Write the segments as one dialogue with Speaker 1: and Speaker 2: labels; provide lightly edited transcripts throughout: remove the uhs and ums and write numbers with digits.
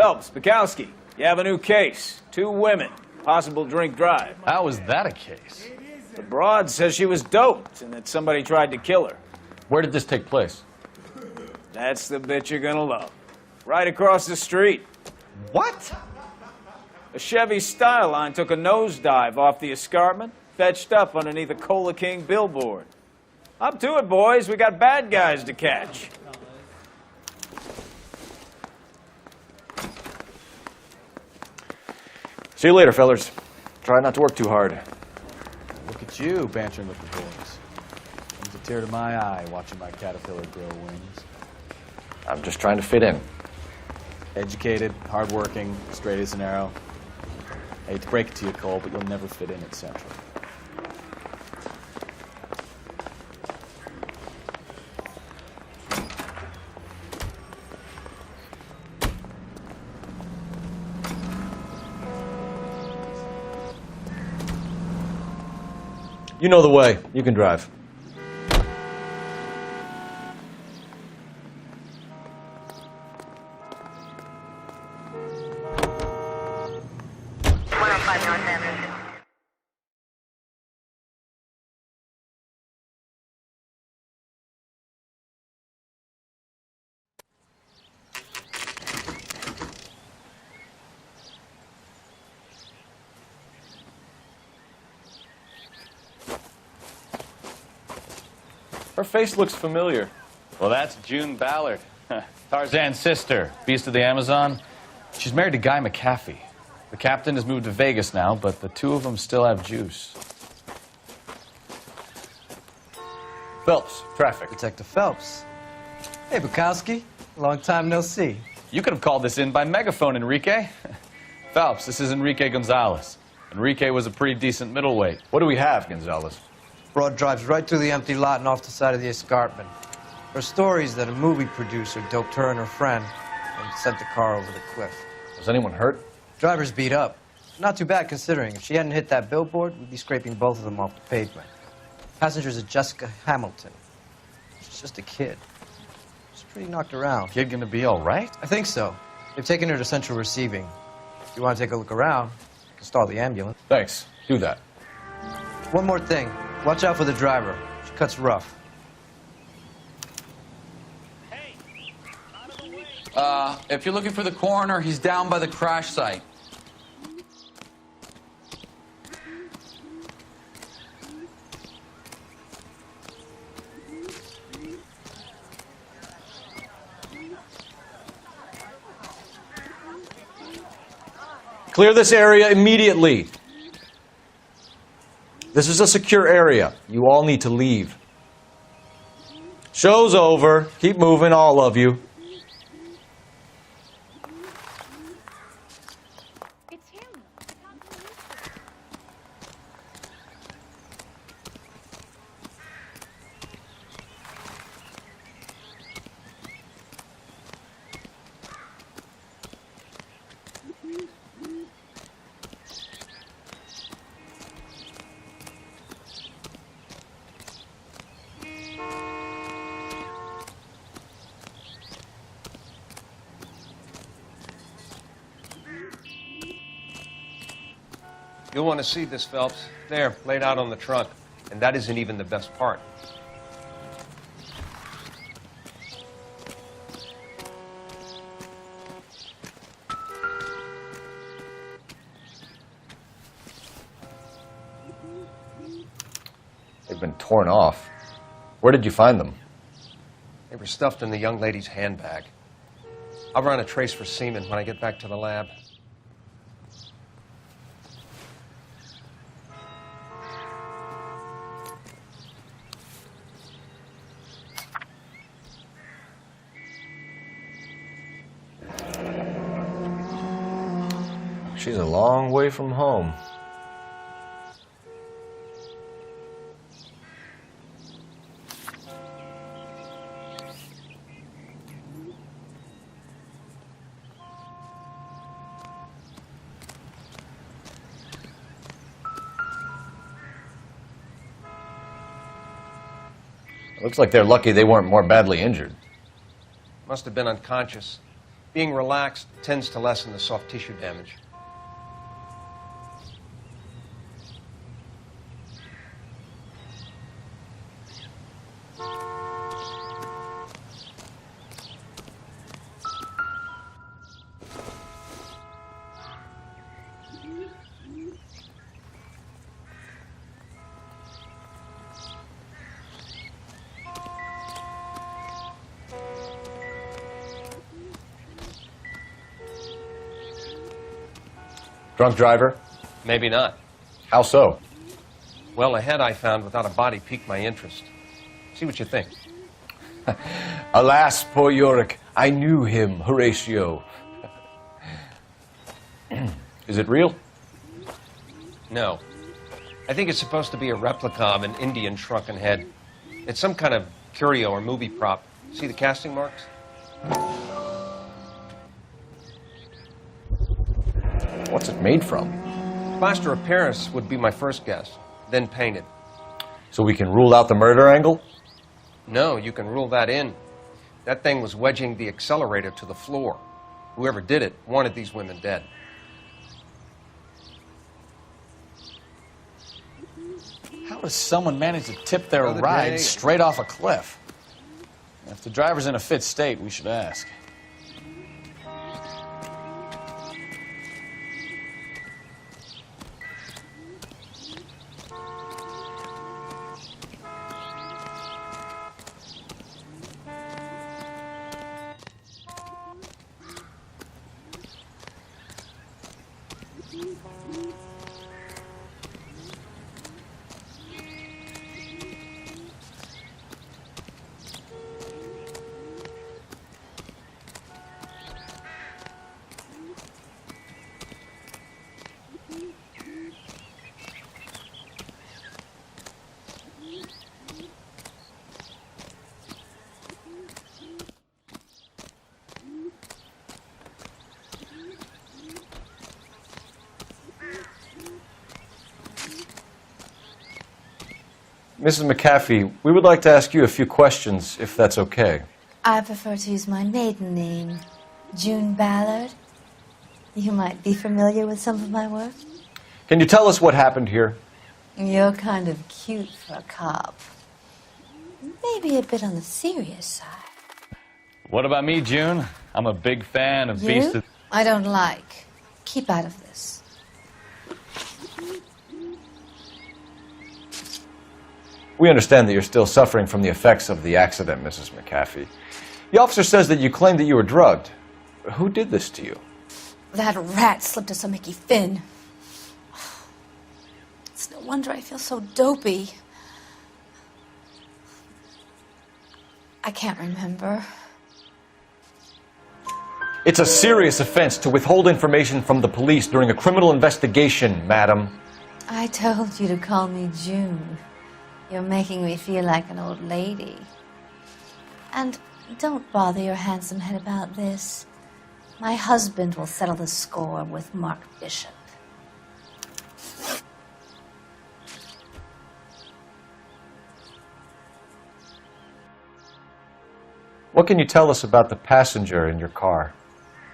Speaker 1: Phelps, Bukowski, you have a new case. 2 women, possible drink drive.
Speaker 2: How is that a case?
Speaker 1: The broad says she was doped and that somebody tried to kill her.
Speaker 2: Where did this take place?
Speaker 1: That's the bit you're gonna love. Right across the street.
Speaker 2: What?
Speaker 1: A Chevy Styline took a nosedive off the escarpment, fetched up underneath a Cola King billboard. Up to it, boys. We got bad guys to catch.
Speaker 3: See you later, fellers. Try not to work too hard.
Speaker 2: Look at you bantering with the boys. Comes a tear to my eye watching my caterpillar grow wings.
Speaker 3: I'm just trying to fit in.
Speaker 2: Educated, hardworking, straight as an arrow. I hate to break it to you, Cole, but you'll never fit in at Central.
Speaker 3: You know the way. You can drive.
Speaker 4: Her face looks familiar.
Speaker 2: Well, that's June Ballard, Tarzan's sister, beast of the Amazon. She's married to Guy McAfee. The captain has moved to Vegas now, but the 2 of them still have juice. Phelps, traffic.
Speaker 5: Detective Phelps. Hey, Bukowski. Long time no see.
Speaker 2: You could have called this in by megaphone, Enrique. Phelps, this is Enrique Gonzalez. Enrique was a pretty decent middleweight.
Speaker 3: What do we have, Gonzalez?
Speaker 5: Broad drives right through the empty lot and off the side of the escarpment. Her story is that a movie producer doped her and her friend and sent the car over the cliff.
Speaker 3: Was anyone hurt?
Speaker 5: Driver's beat up. Not too bad considering. If she hadn't hit that billboard, we'd be scraping both of them off the pavement. Passenger's a Jessica Hamilton. She's just a kid. She's pretty knocked around.
Speaker 2: Kid gonna be all right?
Speaker 5: I think so. They've taken her to central receiving. If you want to take a look around, you can stall the ambulance.
Speaker 3: Thanks. Do that.
Speaker 5: One more thing. Watch out for the driver. She cuts rough.
Speaker 6: If you're looking for the coroner, he's down by the crash site.
Speaker 3: Clear this area immediately. This is a secure area. You all need to leave. Show's over. Keep moving, all of you.
Speaker 7: It's him.
Speaker 4: You'll want to see this, Phelps. There, laid out on the trunk. And that isn't even the best part.
Speaker 3: They've been torn off. Where did you find them?
Speaker 4: They were stuffed in the young lady's handbag. I'll run a trace for semen when I get back to the lab.
Speaker 3: She's a long way from home. Looks like they're lucky they weren't more badly injured.
Speaker 4: Must have been unconscious. Being relaxed tends to lessen the soft tissue damage.
Speaker 3: Drunk driver?
Speaker 4: Maybe not.
Speaker 3: How so?
Speaker 4: Well, a head I found without a body piqued my interest. See what you think.
Speaker 3: Alas, poor Yorick. I knew him, Horatio. Is it real?
Speaker 4: No. I think it's supposed to be a replica of an Indian shrunken head. It's some kind of curio or movie prop. See the casting marks?
Speaker 3: What's it made from?
Speaker 4: Plaster of Paris would be my first guess, then painted.
Speaker 3: So we can rule out the murder angle?
Speaker 4: No, you can rule that in. That thing was wedging the accelerator to the floor. Whoever did it wanted these women dead.
Speaker 2: How does someone manage to tip their
Speaker 4: Another
Speaker 2: ride
Speaker 4: day.
Speaker 2: straight off a cliff? If the driver's in a fit state, we should ask.
Speaker 3: Mrs. McAfee, we would like to ask you a few questions, if that's okay.
Speaker 7: I prefer to use my maiden name, June Ballard. You might be familiar with some of my work.
Speaker 3: Can you tell us what happened here?
Speaker 7: You're kind of cute for a cop. Maybe a bit on the serious side.
Speaker 2: What about me, June? I'm a big fan of Beast
Speaker 7: You?
Speaker 2: of...
Speaker 7: I don't like. Keep out of this.
Speaker 3: We understand that you're still suffering from the effects of the accident, Mrs. McAfee. The officer says that you claimed that you were drugged. Who did this to you?
Speaker 7: That rat slipped us some Mickey Finn. It's no wonder I feel so dopey. I can't remember.
Speaker 3: It's a serious offense to withhold information from the police during a criminal investigation, madam.
Speaker 7: I told you to call me June. You're making me feel like an old lady. And don't bother your handsome head about this. My husband will settle the score with Mark Bishop.
Speaker 3: What can you tell us about the passenger in your car?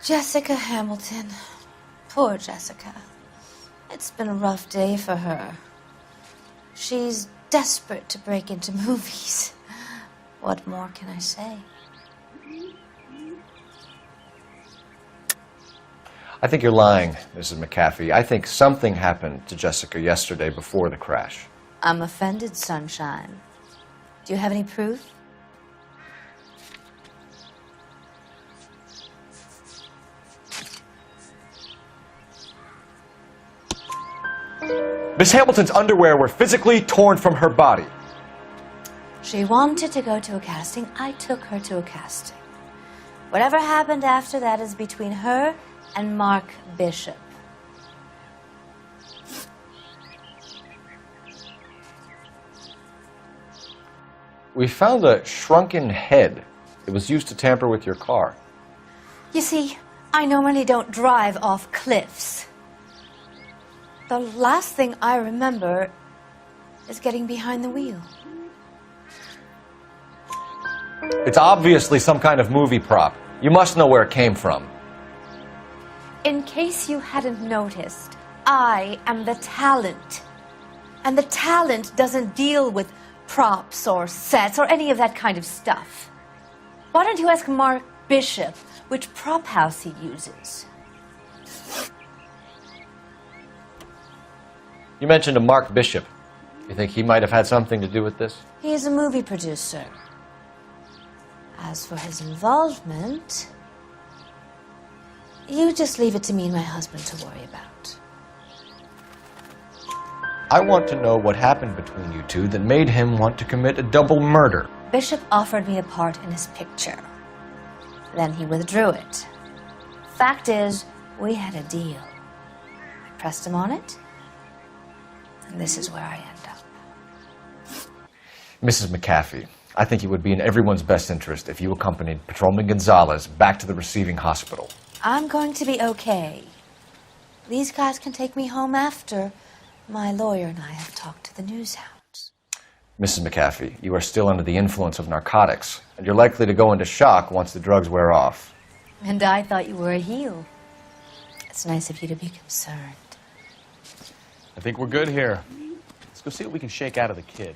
Speaker 7: Jessica Hamilton. Poor Jessica. It's been a rough day for her. She's desperate to break into movies. What more can I say?
Speaker 3: I think you're lying, Mrs. McAfee. I think something happened to Jessica yesterday before the crash.
Speaker 7: I'm offended, Sunshine. Do you have any proof?
Speaker 3: Miss Hamilton's underwear were physically torn from her body.
Speaker 7: She wanted to go to a casting. I took her to a casting. Whatever happened after that is between her and Mark Bishop.
Speaker 3: We found a shrunken head. It was used to tamper with your car.
Speaker 7: You see, I normally don't drive off cliffs. The last thing I remember is getting behind the wheel.
Speaker 3: It's obviously some kind of movie prop. You must know where it came from.
Speaker 7: In case you hadn't noticed, I am the talent. And the talent doesn't deal with props or sets or any of that kind of stuff. Why don't you ask Mark Bishop which prop house he uses?
Speaker 3: You mentioned a Mark Bishop. You think he might have had something to do with this?
Speaker 7: He is a movie producer. As for his involvement, you just leave it to me and my husband to worry about.
Speaker 3: I want to know what happened between you two that made him want to commit a double murder.
Speaker 7: Bishop offered me a part in his picture. Then he withdrew it. Fact is, we had a deal. I pressed him on it, and this is where I end up.
Speaker 3: Mrs. McAfee, I think it would be in everyone's best interest if you accompanied Patrolman Gonzalez back to the receiving hospital.
Speaker 7: I'm going to be okay. These guys can take me home after my lawyer and I have talked to the news hounds.
Speaker 3: Mrs. McAfee, you are still under the influence of narcotics, and you're likely to go into shock once the drugs wear off.
Speaker 7: And I thought you were a heel. It's nice of you to be concerned.
Speaker 2: I think we're good here. Let's go see what we can shake out of the kid.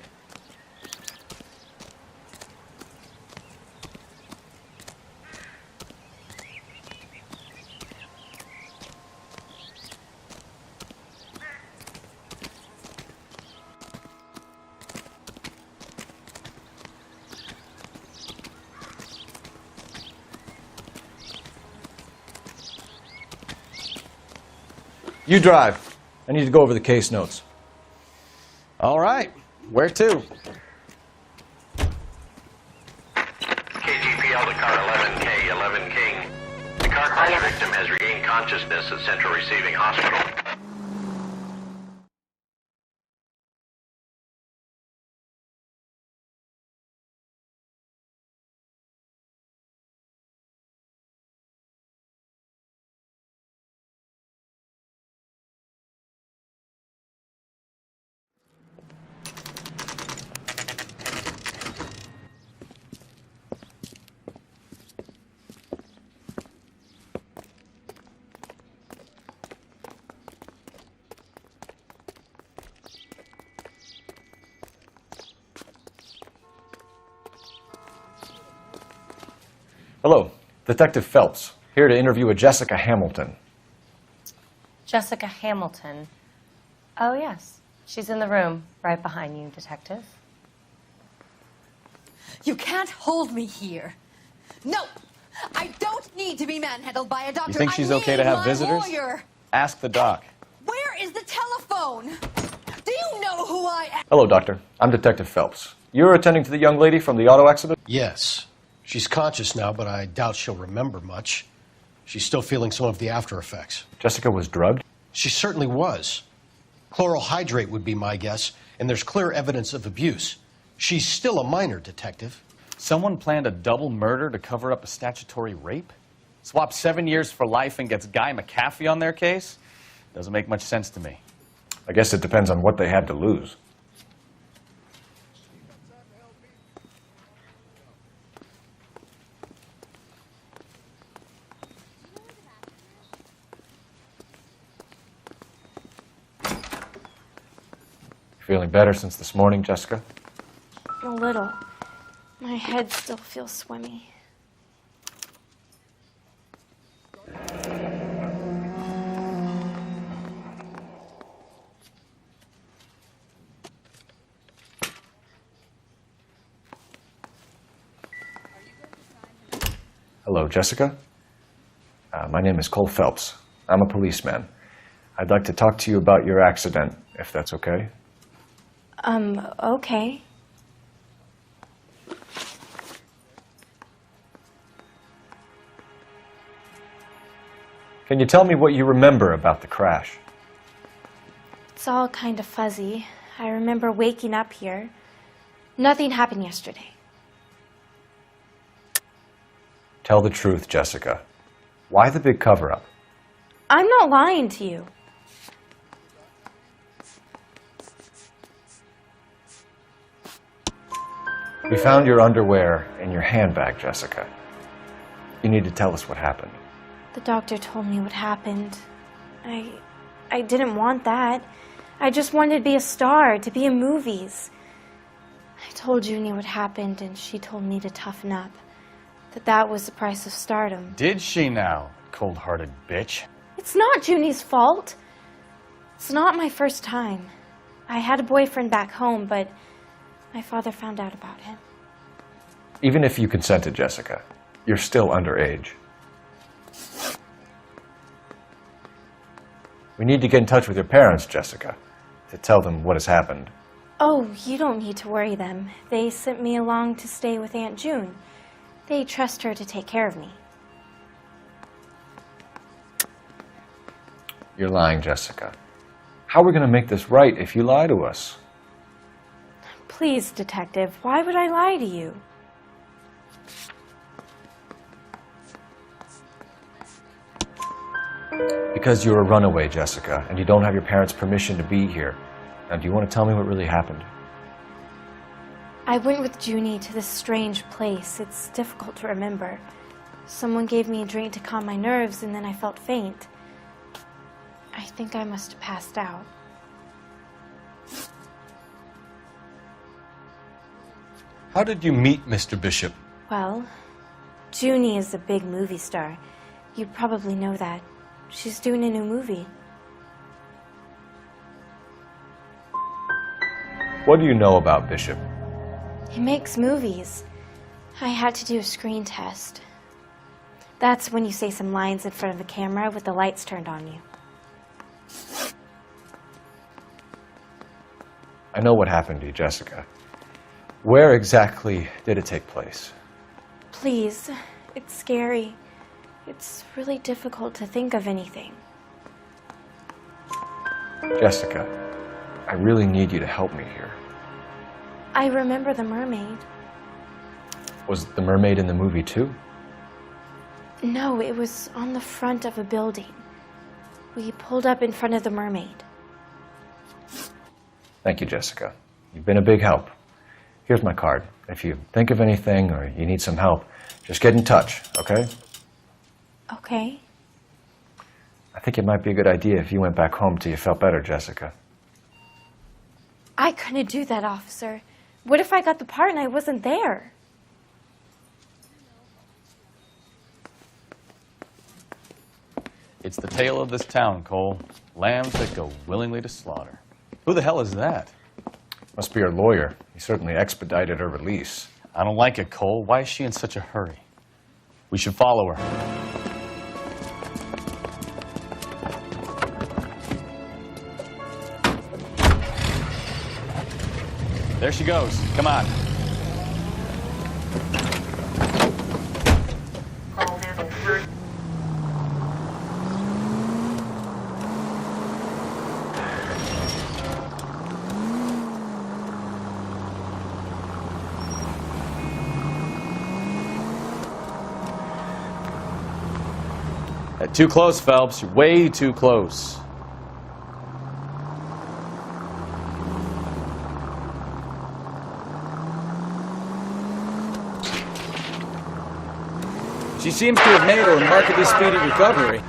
Speaker 3: You drive. I need to go over the case notes.
Speaker 2: All right. Where to?
Speaker 8: KGPL to car 11K, 11 King. The car crash victim has regained consciousness at Central Receiving Hospital.
Speaker 3: Hello, Detective Phelps, here to interview a Jessica Hamilton.
Speaker 9: Jessica Hamilton. Oh, yes. She's in the room right behind you, Detective.
Speaker 10: You can't hold me here. No, I don't need to be manhandled by a doctor.
Speaker 2: You think she's okay to have visitors?
Speaker 10: Lawyer.
Speaker 2: Ask the doc.
Speaker 10: Where is the telephone? Do you know who I am?
Speaker 3: Hello, Doctor. I'm Detective Phelps. You're attending to the young lady from the auto accident?
Speaker 11: Yes. She's conscious now, but I doubt she'll remember much. She's still feeling some of the after effects.
Speaker 3: Jessica was drugged?
Speaker 11: She certainly was. Chloral hydrate would be my guess, and there's clear evidence of abuse. She's still a minor, Detective.
Speaker 2: Someone planned a double murder to cover up a statutory rape? Swap 7 years for life and gets Guy McAfee on their case? Doesn't make much sense to me.
Speaker 3: I guess it depends on what they had to lose. Feeling better since this morning, Jessica?
Speaker 12: A little. My head still feels swimmy.
Speaker 3: Hello, Jessica. My name is Cole Phelps. I'm a policeman. I'd like to talk to you about your accident, if that's okay.
Speaker 12: Okay.
Speaker 3: Can you tell me what you remember about the crash?
Speaker 12: It's all kind of fuzzy. I remember waking up here. Nothing happened yesterday.
Speaker 3: Tell the truth, Jessica. Why the big cover-up?
Speaker 12: I'm not lying to you.
Speaker 3: We found your underwear in your handbag, Jessica. You need to tell us what happened.
Speaker 12: The doctor told me what happened. I didn't want that. I just wanted to be a star, to be in movies. I told Junie what happened, and she told me to toughen up. That was the price of stardom.
Speaker 2: Did she now, cold-hearted bitch?
Speaker 12: It's not Junie's fault. It's not my first time. I had a boyfriend back home, but my father found out about him.
Speaker 3: Even if you consented, Jessica, you're still underage. We need to get in touch with your parents, Jessica, to tell them what has happened.
Speaker 12: Oh, you don't need to worry them. They sent me along to stay with Aunt June. They trust her to take care of me.
Speaker 3: You're lying, Jessica. How are we going to make this right if you lie to us?
Speaker 12: Please, Detective, why would I lie to you?
Speaker 3: Because you're a runaway, Jessica, and you don't have your parents' permission to be here. Now, do you want to tell me what really happened?
Speaker 12: I went with Junie to this strange place. It's difficult to remember. Someone gave me a drink to calm my nerves, and then I felt faint. I think I must have passed out.
Speaker 11: How did you meet Mr. Bishop?
Speaker 12: Well, Junie is a big movie star. You probably know that. She's doing a new movie.
Speaker 3: What do you know about Bishop?
Speaker 12: He makes movies. I had to do a screen test. That's when you say some lines in front of the camera with the lights turned on you.
Speaker 3: I know what happened to you, Jessica. Where exactly did it take place?
Speaker 12: Please, it's scary. It's really difficult to think of anything.
Speaker 3: Jessica, I really need you to help me here.
Speaker 12: I remember the mermaid.
Speaker 3: Was the mermaid in the movie too?
Speaker 12: No, it was on the front of a building. We pulled up in front of the mermaid.
Speaker 3: Thank you, Jessica. You've been a big help. Here's my card. If you think of anything or you need some help, just get in touch, okay?
Speaker 12: Okay.
Speaker 3: I think it might be a good idea if you went back home till you felt better, Jessica.
Speaker 12: I couldn't do that, officer. What if I got the part and I wasn't there?
Speaker 2: It's the tale of this town, Cole. Lambs that go willingly to slaughter. Who the hell is that?
Speaker 3: Must be her lawyer. He certainly expedited her release.
Speaker 2: I don't like it, Cole. Why is she in such a hurry? We should follow her. There she goes. Come on. Too close, Phelps. You're way too close.
Speaker 1: She seems to have made a remarkably speedy recovery.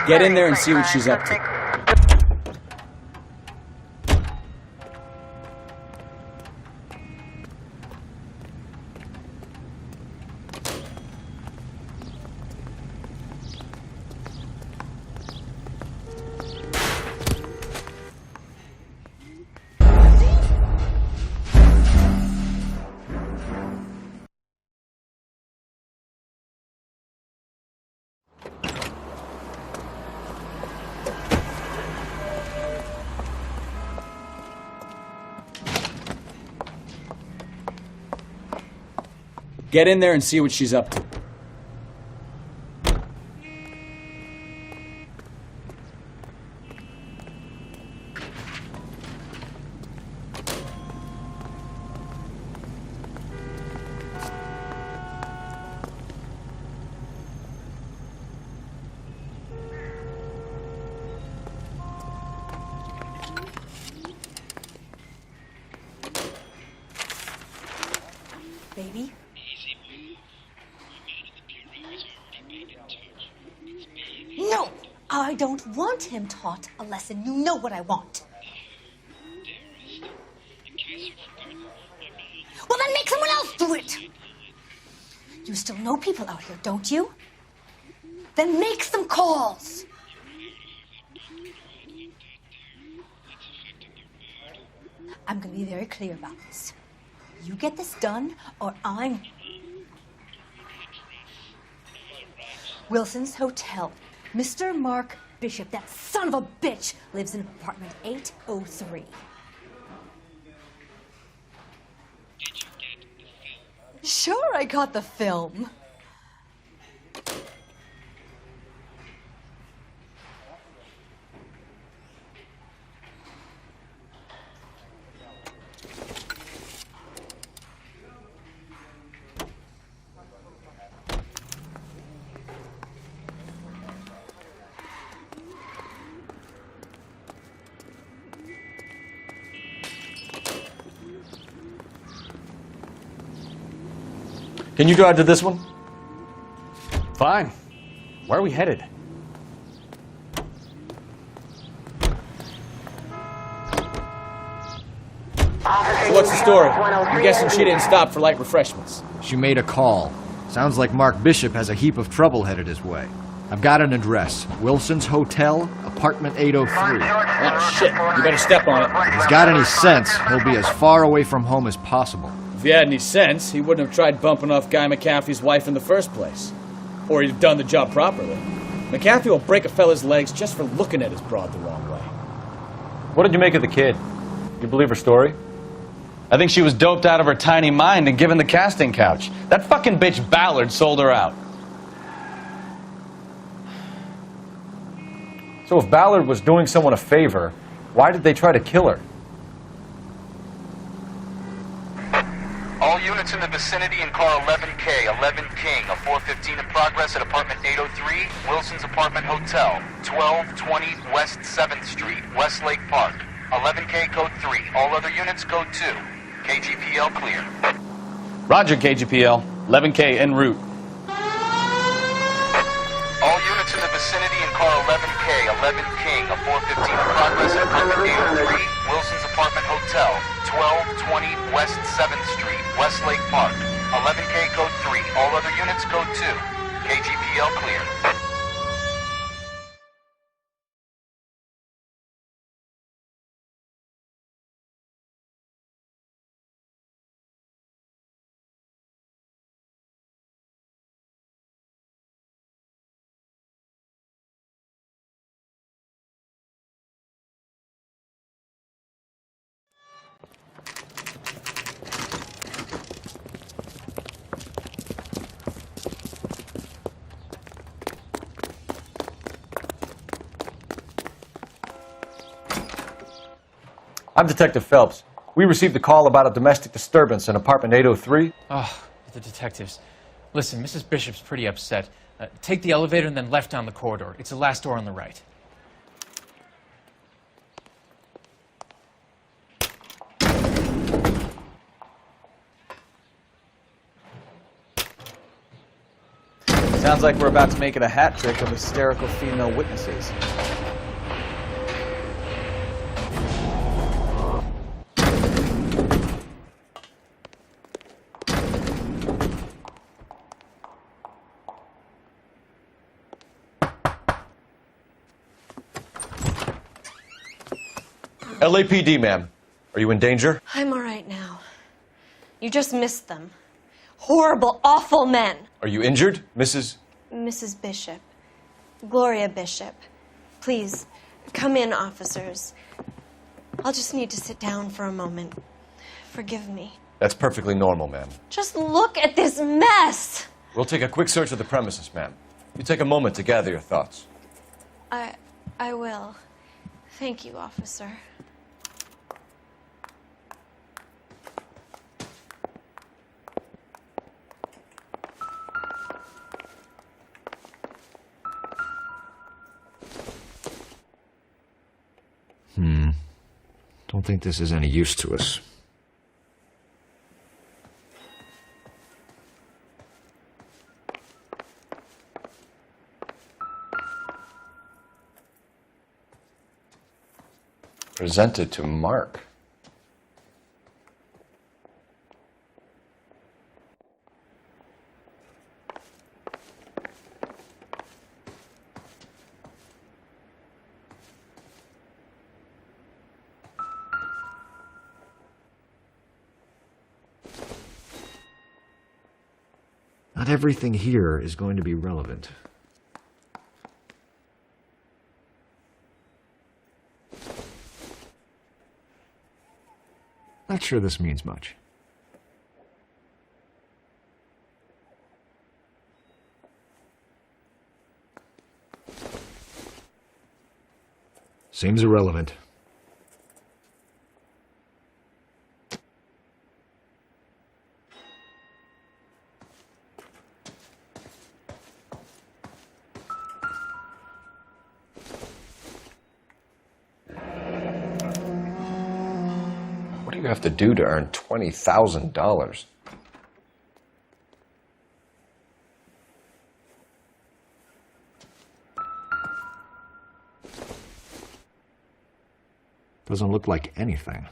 Speaker 1: Get in there and see what she's up to.
Speaker 13: Get in there and see what she's up to.
Speaker 10: Baby? No! I don't want him taught a lesson. You know what I want. Well, then make someone else do it! You still know people out here, don't you? Then make some calls! I'm going to be very clear about this. You get this done, or I'm... Wilson's Hotel. Mr. Mark Bishop, that son of a bitch, lives in apartment 803. Sure, I got the film.
Speaker 3: Can you drive to this one?
Speaker 13: Fine. Where are we headed? So what's the story? I'm guessing she didn't stop for light refreshments.
Speaker 14: She made a call. Sounds like Mark Bishop has a heap of trouble headed his way. I've got an address. Wilson's Hotel, apartment 803.
Speaker 13: Oh, shit. You better step on it.
Speaker 14: If he's got any sense, he'll be as far away from home as possible.
Speaker 13: If he had any sense, he wouldn't have tried bumping off Guy McAfee's wife in the first place. Or he'd have done the job properly. McAfee will break a fella's legs just for looking at his broad the wrong way.
Speaker 3: What did you make of the kid? You believe her story?
Speaker 2: I think she was doped out of her tiny mind and given the casting couch. That fucking bitch Ballard sold her out.
Speaker 3: So if Ballard was doing someone a favor, why did they try to kill her?
Speaker 15: All units in the vicinity in car 11K, 11 King, a 415 in progress at apartment 803, Wilson's Apartment Hotel, 1220 West 7th Street, Westlake Park. 11K code 3, all other units code 2. KGPL clear.
Speaker 2: Roger, KGPL. 11K en route.
Speaker 15: All units in the vicinity in car 11K, 11 King, a 415 in progress at apartment 803, Wilson's Apartment Hotel, 1220 West 7th Street, Westlake Park. 11K code 3, all other units code 2. KGPL clear.
Speaker 3: I'm Detective Phelps. We received a call about a domestic disturbance in apartment 803.
Speaker 16: Oh, the detectives. Listen, Mrs. Bishop's pretty upset. Take the elevator and then left down the corridor. It's the last door on the right.
Speaker 1: Sounds like we're about to make it a hat trick of hysterical female witnesses.
Speaker 3: LAPD, ma'am. Are you in danger?
Speaker 9: I'm all right now. You just missed them. Horrible, awful men.
Speaker 3: Are you injured, Mrs.?
Speaker 9: Mrs. Bishop. Gloria Bishop. Please, come in, officers. I'll just need to sit down for a moment. Forgive me.
Speaker 3: That's perfectly normal, ma'am.
Speaker 9: Just look at this mess.
Speaker 3: We'll take a quick search of the premises, ma'am. You take a moment to gather your thoughts.
Speaker 9: I will. Thank you, officer.
Speaker 14: Don't think this is any use to us.
Speaker 3: Presented to Mark.
Speaker 14: Not everything here is going to be relevant. Not sure this means much. Seems irrelevant.
Speaker 3: What do you have to do to earn $20,000?
Speaker 14: Doesn't look like anything.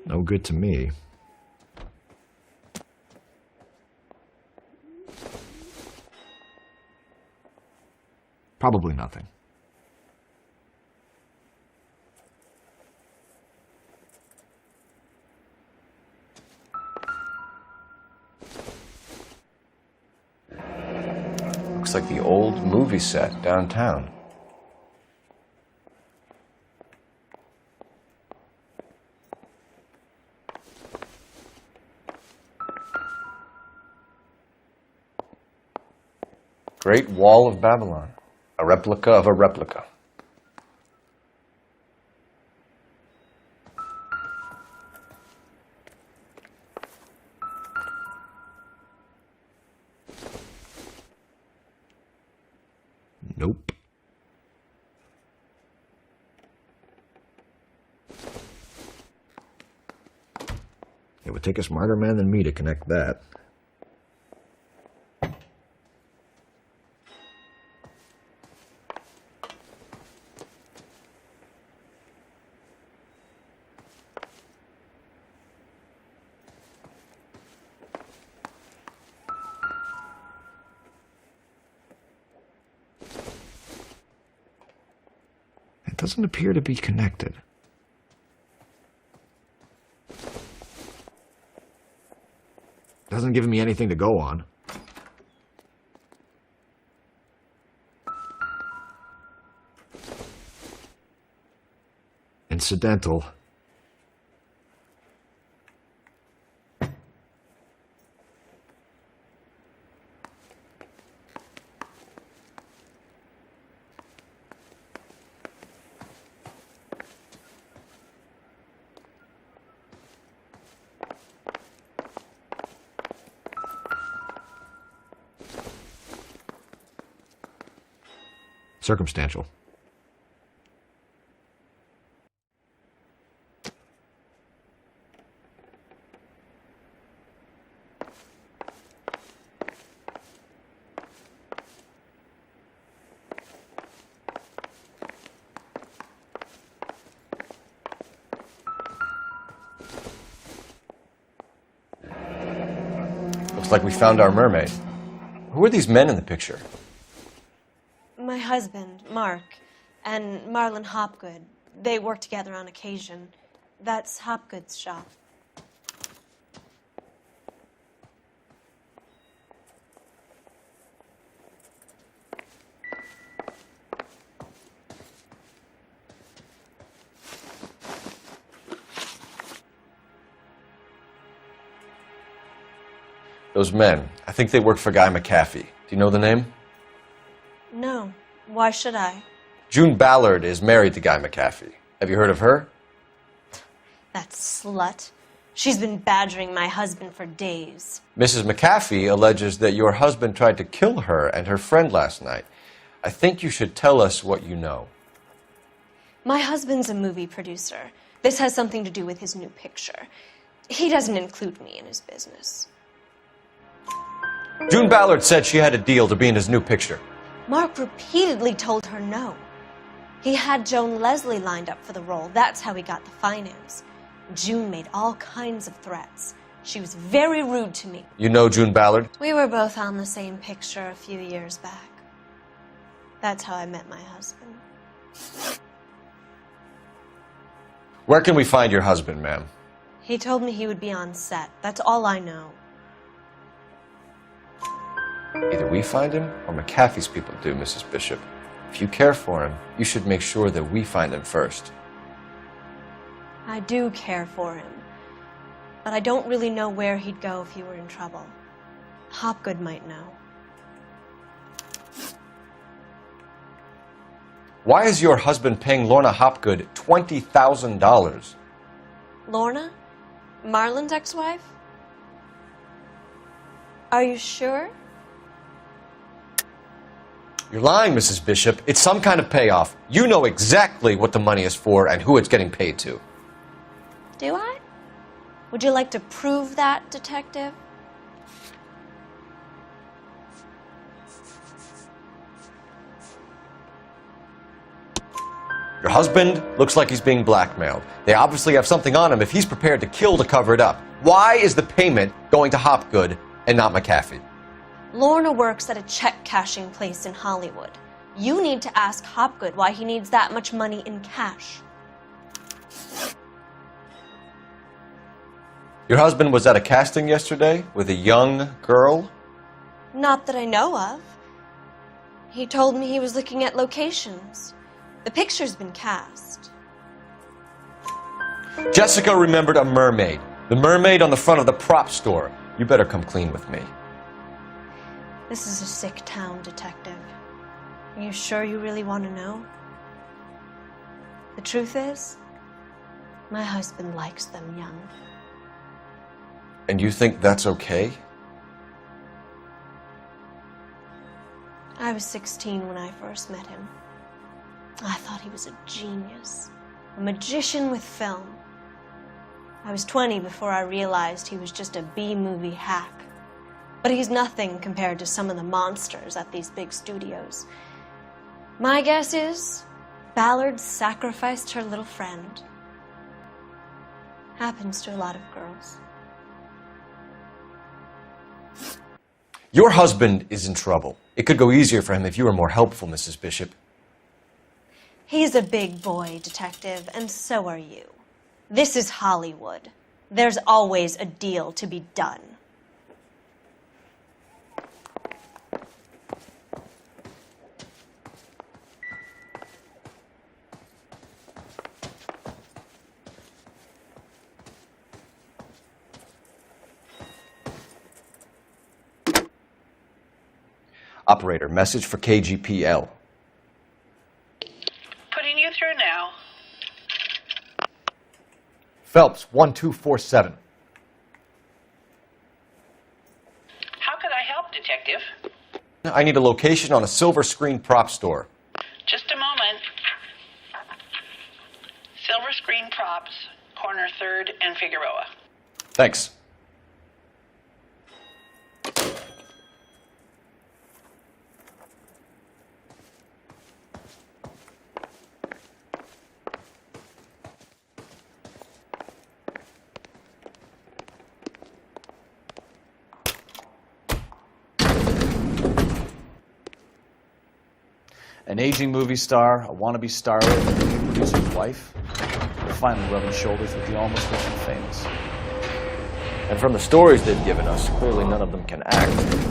Speaker 14: No good to me. Probably nothing.
Speaker 3: Looks like the old movie set downtown. Great Wall of Babylon, a replica of a replica.
Speaker 14: Nope. It would take a smarter man than me to connect that. It doesn't appear to be connected. Doesn't give me anything to go on. Incidental. Circumstantial.
Speaker 3: Looks like we found our mermaid. Who are these men in the picture?
Speaker 9: My husband, Mark, and Marlon Hopgood. They work together on occasion. That's Hopgood's shop.
Speaker 3: Those men, I think they work for Guy McAfee. Do you know the name?
Speaker 9: No. Why should I?
Speaker 3: June Ballard is married to Guy McAfee. Have you heard of her?
Speaker 9: That slut. She's been badgering my husband for days.
Speaker 3: Mrs. McAfee alleges that your husband tried to kill her and her friend last night. I think you should tell us what you know.
Speaker 9: My husband's a movie producer. This has something to do with his new picture. He doesn't include me in his business.
Speaker 3: June Ballard said she had a deal to be in his new picture.
Speaker 9: Mark repeatedly told her no. He had Joan Leslie lined up for the role. That's how he got the finance. June made all kinds of threats. She was very rude to me.
Speaker 3: You know June Ballard?
Speaker 9: We were both on the same picture a few years back. That's how I met my husband.
Speaker 3: Where can we find your husband, ma'am?
Speaker 9: He told me he would be on set. That's all I know.
Speaker 3: Either we find him or McAfee's people do, Mrs. Bishop. If you care for him, you should make sure that we find him first.
Speaker 9: I do care for him, but I don't really know where he'd go if he were in trouble. Hopgood might know.
Speaker 3: Why is your husband paying Lorna Hopgood $20,000?
Speaker 9: Lorna? Marlon's ex-wife? Are you sure?
Speaker 3: You're lying, Mrs. Bishop. It's some kind of payoff. You know exactly what the money is for and who it's getting paid to.
Speaker 9: Do I? Would you like to prove that, Detective?
Speaker 3: Your husband looks like he's being blackmailed. They obviously have something on him if he's prepared to kill to cover it up. Why is the payment going to Hopgood and not McAfee?
Speaker 9: Lorna works at a check-cashing place in Hollywood. You need to ask Hopgood why he needs that much money in cash.
Speaker 3: Your husband was at a casting yesterday with a young girl?
Speaker 9: Not that I know of. He told me he was looking at locations. The picture's been cast.
Speaker 3: Jessica remembered a mermaid. The mermaid on the front of the prop store. You better come clean with me.
Speaker 9: This is a sick town, Detective. Are you sure you really want to know? The truth is, my husband likes them young.
Speaker 3: And you think that's okay?
Speaker 9: I was 16 when I first met him. I thought he was a genius, a magician with film. I was 20 before I realized he was just a B-movie hack. But he's nothing compared to some of the monsters at these big studios. My guess is Ballard sacrificed her little friend. Happens to a lot of girls.
Speaker 3: Your husband is in trouble. It could go easier for him if you were more helpful, Mrs. Bishop.
Speaker 9: He's a big boy, Detective, and so are you. This is Hollywood. There's always a deal to be done.
Speaker 3: Operator, message for KGPL.
Speaker 17: Putting you through now.
Speaker 14: Phelps, 1247.
Speaker 17: How could I help, Detective?
Speaker 3: I need a location on a silver screen prop store.
Speaker 17: Just a moment. Silver Screen Props, corner 3rd and Figueroa.
Speaker 3: Thanks.
Speaker 2: An aging movie star, a wannabe starlet, and a new producer's wife. They're finally rubbing shoulders with the almost rich and famous.
Speaker 3: And from the stories they've given us, clearly none of them can act.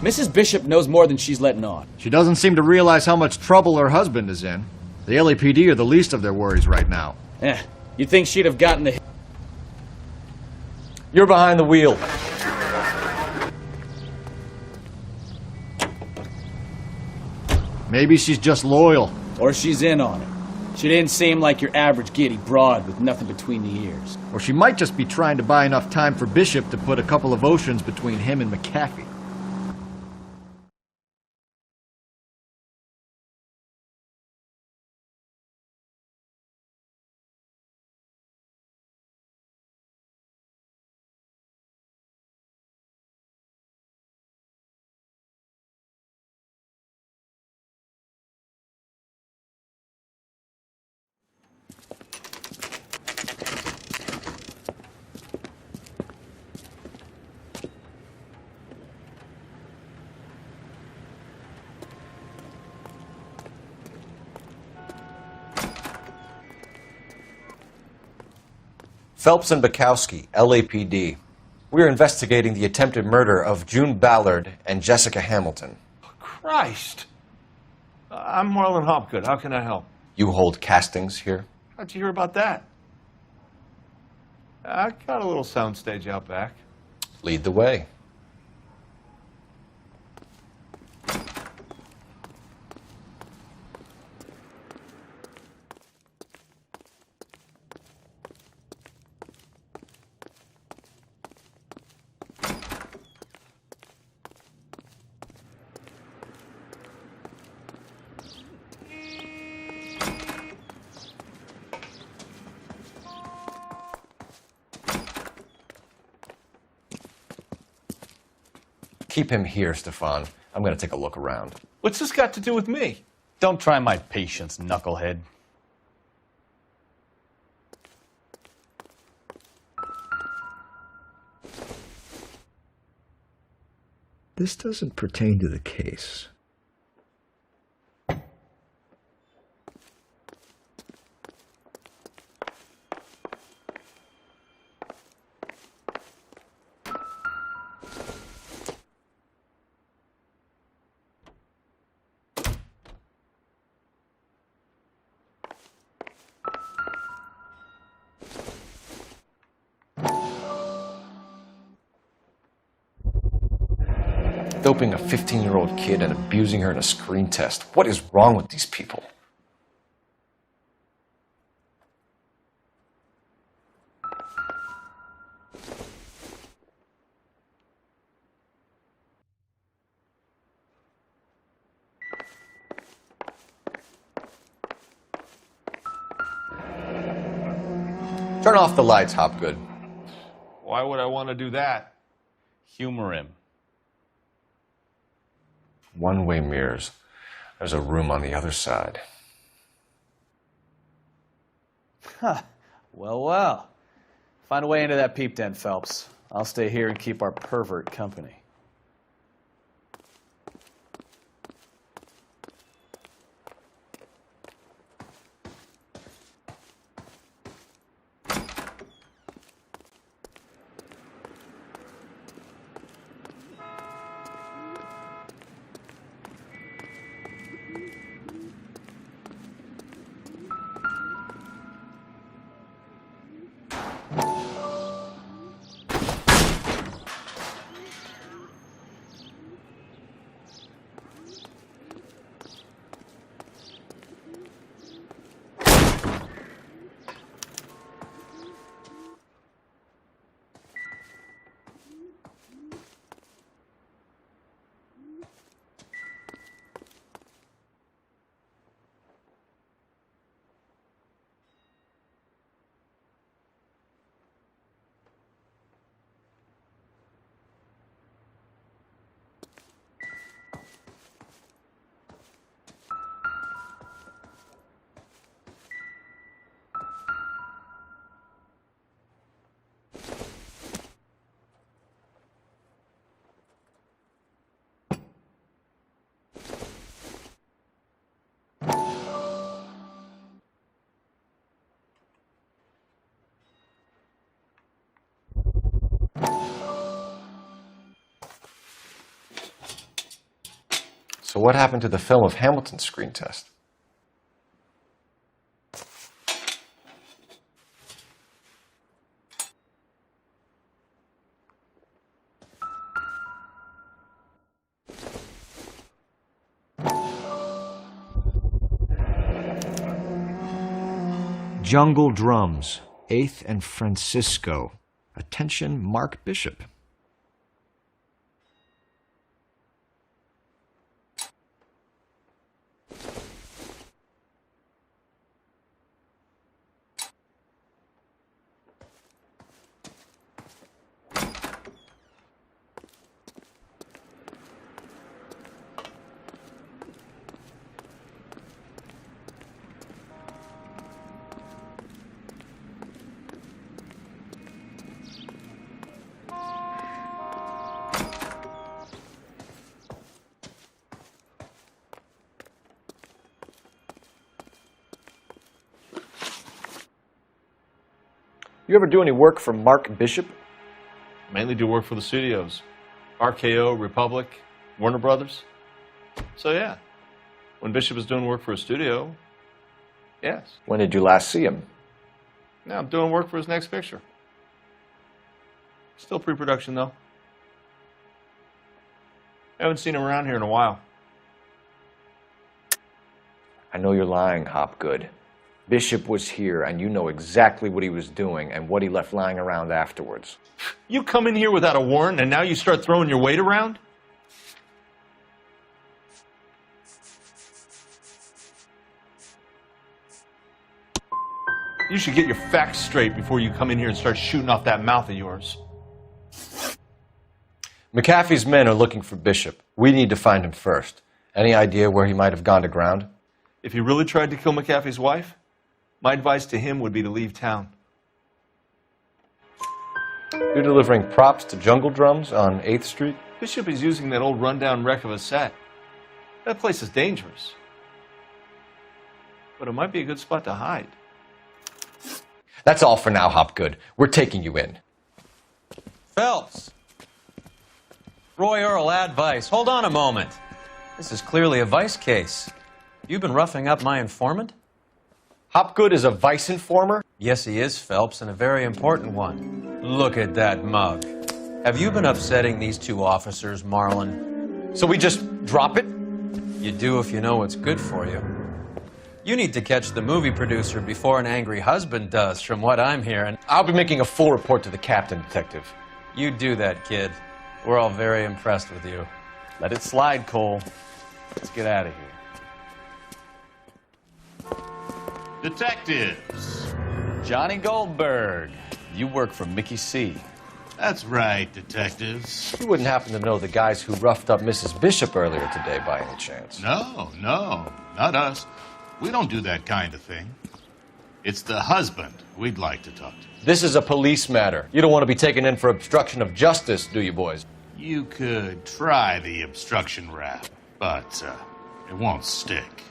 Speaker 13: Mrs. Bishop knows more than she's letting on.
Speaker 14: She doesn't seem to realize how much trouble her husband is in. The LAPD are the least of their worries right now.
Speaker 13: You'd think she'd have gotten the...
Speaker 3: You're behind the wheel.
Speaker 14: Maybe she's just loyal.
Speaker 13: Or she's in on it. She didn't seem like your average giddy broad with nothing between the ears.
Speaker 14: Or she might just be trying to buy enough time for Bishop to put a couple of oceans between him and McAfee.
Speaker 3: Phelps and Bukowski, LAPD. We are investigating the attempted murder of June Ballard and Jessica Hamilton.
Speaker 18: Christ! I'm Marlon Hopgood. How can I help?
Speaker 3: You hold castings here?
Speaker 18: How'd you hear about that? I got a little soundstage out back.
Speaker 3: Lead the way. Keep him here, Stefan. I'm going to take a look around.
Speaker 18: What's this got to do with me?
Speaker 2: Don't try my patience, knucklehead.
Speaker 14: This doesn't pertain to the case.
Speaker 3: Doping a 15-year-old kid and abusing her in a screen test. What is wrong with these people? Turn off the lights, Hopgood.
Speaker 18: Why would I want to do that?
Speaker 2: Humor him.
Speaker 3: One-way mirrors. There's a room on the other side.
Speaker 2: Huh. Well, well. Find a way into that peep den, Phelps. I'll stay here and keep our pervert company.
Speaker 3: So what happened to the film of Hamilton's screen test?
Speaker 14: Jungle Drums, 8th and Francisco. Attention, Mark Bishop.
Speaker 3: You ever do any work for Mark Bishop?
Speaker 18: Mainly do work for the studios. RKO, Republic, Warner Brothers. So yeah, when Bishop is doing work for a studio, yes.
Speaker 3: When did you last see him?
Speaker 18: Now I'm doing work for his next picture. Still pre-production though. Haven't seen him around here in a while.
Speaker 3: I know you're lying, Hopgood. Bishop was here, and you know exactly what he was doing and what he left lying around afterwards.
Speaker 18: You come in here without a warrant, and now you start throwing your weight around? You should get your facts straight before you come in here and start shooting off that mouth of yours.
Speaker 3: McAfee's men are looking for Bishop. We need to find him first. Any idea where he might have gone to ground?
Speaker 18: If he really tried to kill McAfee's wife, my advice to him would be to leave town.
Speaker 3: You're delivering props to Jungle Drums on 8th Street?
Speaker 18: Bishop is using that old rundown wreck of a set. That place is dangerous. But it might be a good spot to hide.
Speaker 3: That's all for now, Hopgood. We're taking you in.
Speaker 4: Phelps! Roy Earl, advice. Hold on a moment. This is clearly a vice case. You've been roughing up my informant?
Speaker 3: Hopgood is a vice informer?
Speaker 4: Yes, he is, Phelps, and a very important one. Look at that mug. Have you been upsetting these two officers, Marlin?
Speaker 3: So we just drop it?
Speaker 4: You do if you know what's good for you. You need to catch the movie producer before an angry husband does, from what I'm hearing.
Speaker 3: I'll be making a full report to the captain, Detective.
Speaker 4: You do that, kid. We're all very impressed with you.
Speaker 2: Let it slide, Cole. Let's get out of here.
Speaker 19: Detectives.
Speaker 2: Johnny Goldberg. You work for Mickey C.
Speaker 19: That's right, detectives.
Speaker 3: You wouldn't happen to know the guys who roughed up Mrs. Bishop earlier today by any chance?
Speaker 19: No, not us. We don't do that kind of thing. It's the husband we'd like to talk to.
Speaker 3: This is a police matter. You don't want to be taken in for obstruction of justice, do you, boys?
Speaker 19: You could try the obstruction rap, but it won't stick.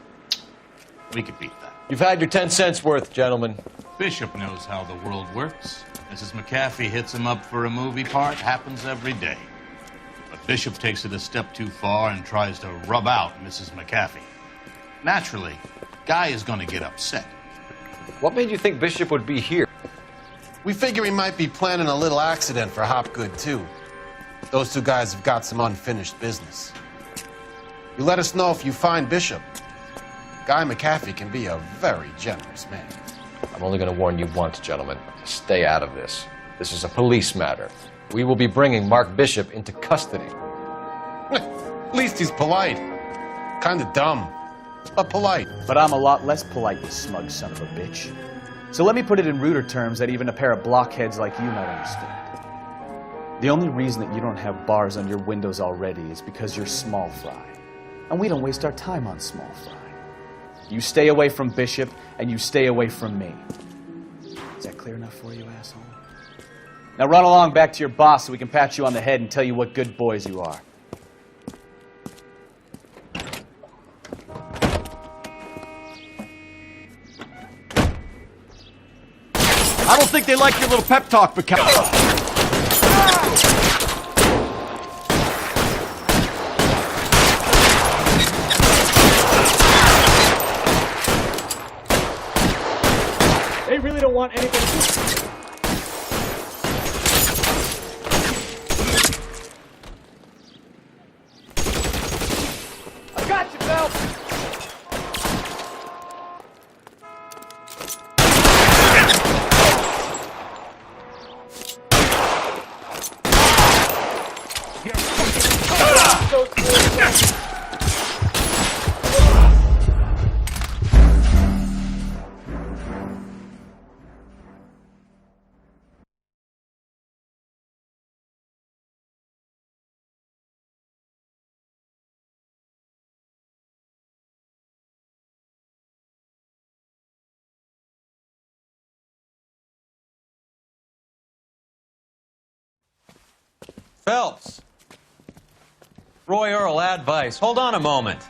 Speaker 19: We could beat that.
Speaker 3: You've had your 10 cents worth, gentlemen.
Speaker 19: Bishop knows how the world works. Mrs. McAfee hits him up for a movie part. Happens every day. But Bishop takes it a step too far and tries to rub out Mrs. McAfee. Naturally, Guy is going to get upset.
Speaker 3: What made you think Bishop would be here?
Speaker 11: We figure he might be planning a little accident for Hopgood, too. Those two guys have got some unfinished business. You let us know if you find Bishop. Guy McAfee can be a very generous man.
Speaker 3: I'm only going to warn you once, gentlemen. Stay out of this. This is a police matter. We will be bringing Mark Bishop into custody.
Speaker 11: At least he's polite. Kind of dumb, but polite.
Speaker 13: But I'm a lot less polite, you smug son of a bitch. So let me put it in ruder terms that even a pair of blockheads like you might understand. The only reason that you don't have bars on your windows already is because you're small fry. And we don't waste our time on small fry. You stay away from Bishop, and you stay away from me. Is that clear enough for you, asshole? Now run along back to your boss so we can pat you on the head and tell you what good boys you are.
Speaker 14: I don't think they like your little pep talk, McAfee.
Speaker 4: Phelps. Roy Earl, advice. Hold on a moment.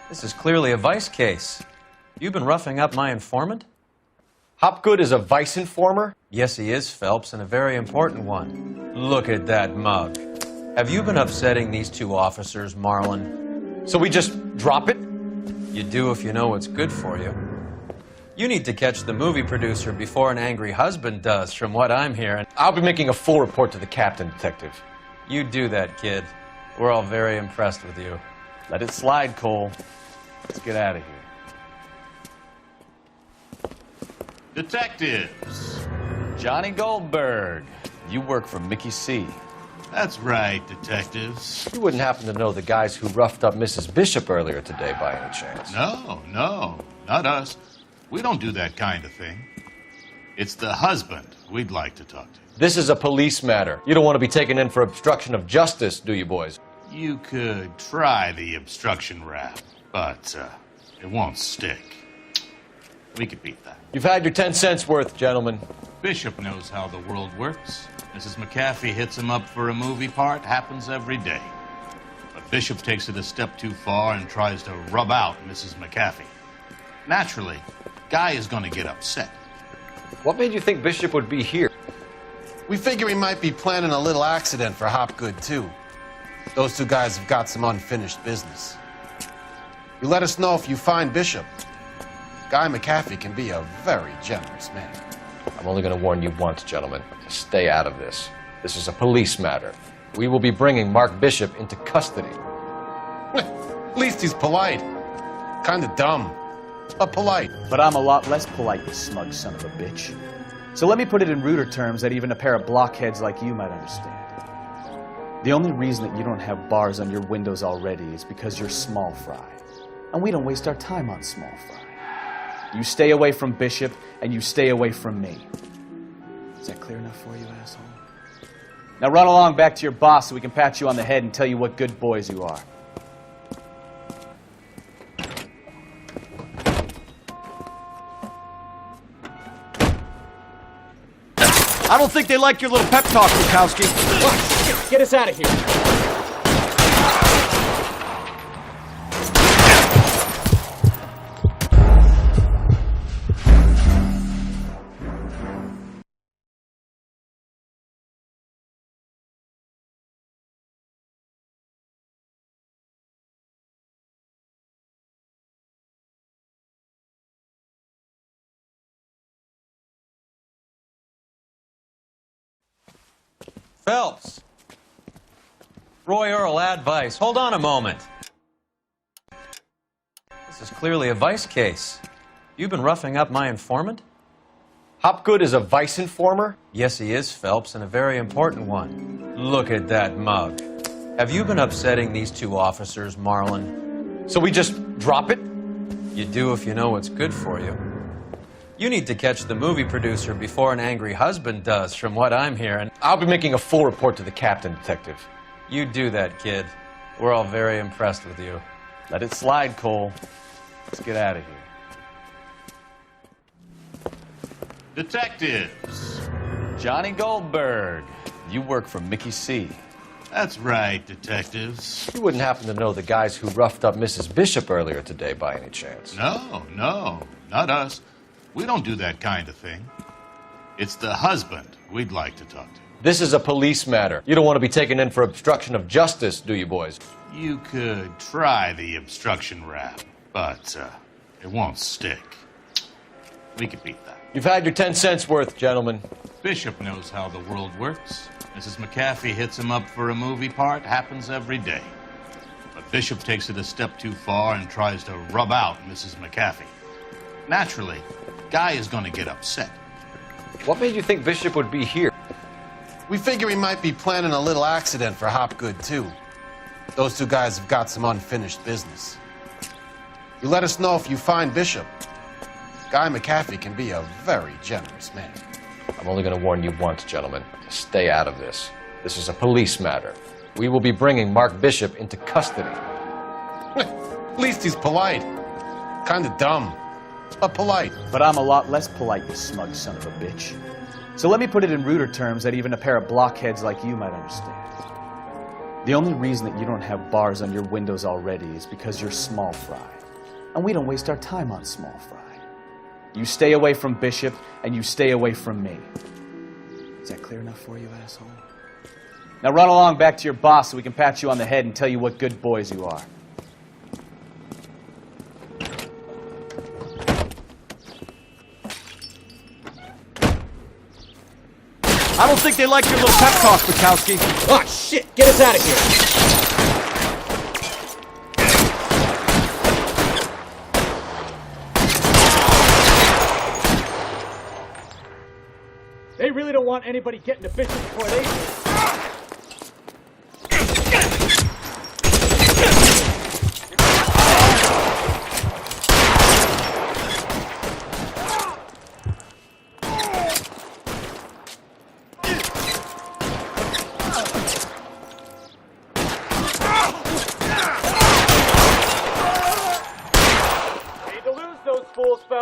Speaker 4: This is clearly a vice case. You've been roughing up my informant?
Speaker 3: Hopgood is a vice informer?
Speaker 4: Yes, he is, Phelps, and a very important one. Look at that mug. Have you been upsetting these two officers, Marlin?
Speaker 3: So we just drop it?
Speaker 4: You do if you know what's good for you. You need to catch the movie producer before an angry husband does, from what I'm hearing.
Speaker 3: I'll be making a full report to the captain, Detective.
Speaker 4: You do that, kid. We're all very impressed with you.
Speaker 2: Let it slide, Cole. Let's get out of here.
Speaker 19: Detectives.
Speaker 2: Johnny Goldberg. You work for Mickey C.
Speaker 19: That's right, detectives.
Speaker 3: You wouldn't happen to know the guys who roughed up Mrs. Bishop earlier today by any chance?
Speaker 19: No, not us. We don't do that kind of thing. It's the husband we'd like to talk to.
Speaker 3: This is a police matter. You don't want to be taken in for obstruction of justice, do you, boys?
Speaker 19: You could try the obstruction rap, but it won't stick. We could beat that.
Speaker 3: You've had your 10 cents worth, gentlemen.
Speaker 19: Bishop knows how the world works. Mrs. McAfee hits him up for a movie part. Happens every day. But Bishop takes it a step too far and tries to rub out Mrs. McAfee. Naturally, Guy is going to get upset.
Speaker 3: What made you think Bishop would be here?
Speaker 11: We figure he might be planning a little accident for Hopgood, too. Those two guys have got some unfinished business. You let us know if you find Bishop. Guy McAfee can be a very generous man.
Speaker 3: I'm only going to warn you once, gentlemen. Stay out of this. This is a police matter. We will be bringing Mark Bishop into custody.
Speaker 11: At least he's polite. Kind of dumb, but polite.
Speaker 13: But I'm a lot less polite, you smug son of a bitch. So let me put it in ruder terms that even a pair of blockheads like you might understand. The only reason that you don't have bars on your windows already is because you're small fry. And we don't waste our time on small fry. You stay away from Bishop, and you stay away from me. Is that clear enough for you, asshole? Now run along back to your boss so we can pat you on the head and tell you what good boys you are.
Speaker 14: I don't think they like your little pep talk, Bukowski.
Speaker 13: Get us out of here.
Speaker 4: Phelps. Roy Earl, advice. Hold on a moment. This is clearly a vice case. You've been roughing up my informant?
Speaker 3: Hopgood is a vice informer?
Speaker 4: Yes, he is, Phelps, and a very important one. Look at that mug. Have you been upsetting these two officers, Marlin?
Speaker 3: So we just drop it?
Speaker 4: You do if you know what's good for you. You need to catch the movie producer before an angry husband does, from what I'm hearing.
Speaker 3: I'll be making a full report to the captain, Detective.
Speaker 4: You do that, kid. We're all very impressed with you.
Speaker 2: Let it slide, Cole. Let's get out of here.
Speaker 19: Detectives.
Speaker 2: Johnny Goldberg. You work for Mickey C.
Speaker 19: That's right, detectives.
Speaker 3: You wouldn't happen to know the guys who roughed up Mrs. Bishop earlier today by any chance?
Speaker 19: No, not us. We don't do that kind of thing. It's the husband we'd like to talk to.
Speaker 3: This is a police matter. You don't want to be taken in for obstruction of justice, do you, boys?
Speaker 19: You could try the obstruction rap, but it won't stick. We could beat that.
Speaker 3: You've had your 10 cents worth, gentlemen.
Speaker 19: Bishop knows how the world works. Mrs. McAfee hits him up for a movie part. Happens every day. But Bishop takes it a step too far and tries to rub out Mrs. McAfee. Naturally, Guy is going to get upset.
Speaker 3: What made you think Bishop would be here?
Speaker 11: We figure he might be planning a little accident for Hopgood, too. Those two guys have got some unfinished business. You let us know if you find Bishop. Guy McAfee can be a very generous man.
Speaker 3: I'm only going to warn you once, gentlemen. Stay out of this. This is a police matter. We will be bringing Mark Bishop into custody.
Speaker 11: At least he's polite. Kind of dumb, but polite.
Speaker 13: But I'm a lot less polite, you smug son of a bitch. So let me put it in ruder terms that even a pair of blockheads like you might understand. The only reason that you don't have bars on your windows already is because you're small fry. And we don't waste our time on small fry. You stay away from Bishop, and you stay away from me. Is that clear enough for you, asshole? Now run along back to your boss so we can pat you on the head and tell you what good boys you are.
Speaker 14: I don't think they like your little pep talk, Bukowski.
Speaker 5: Oh, shit! Get us out of here!
Speaker 14: They really don't want anybody getting to Bishop before they do.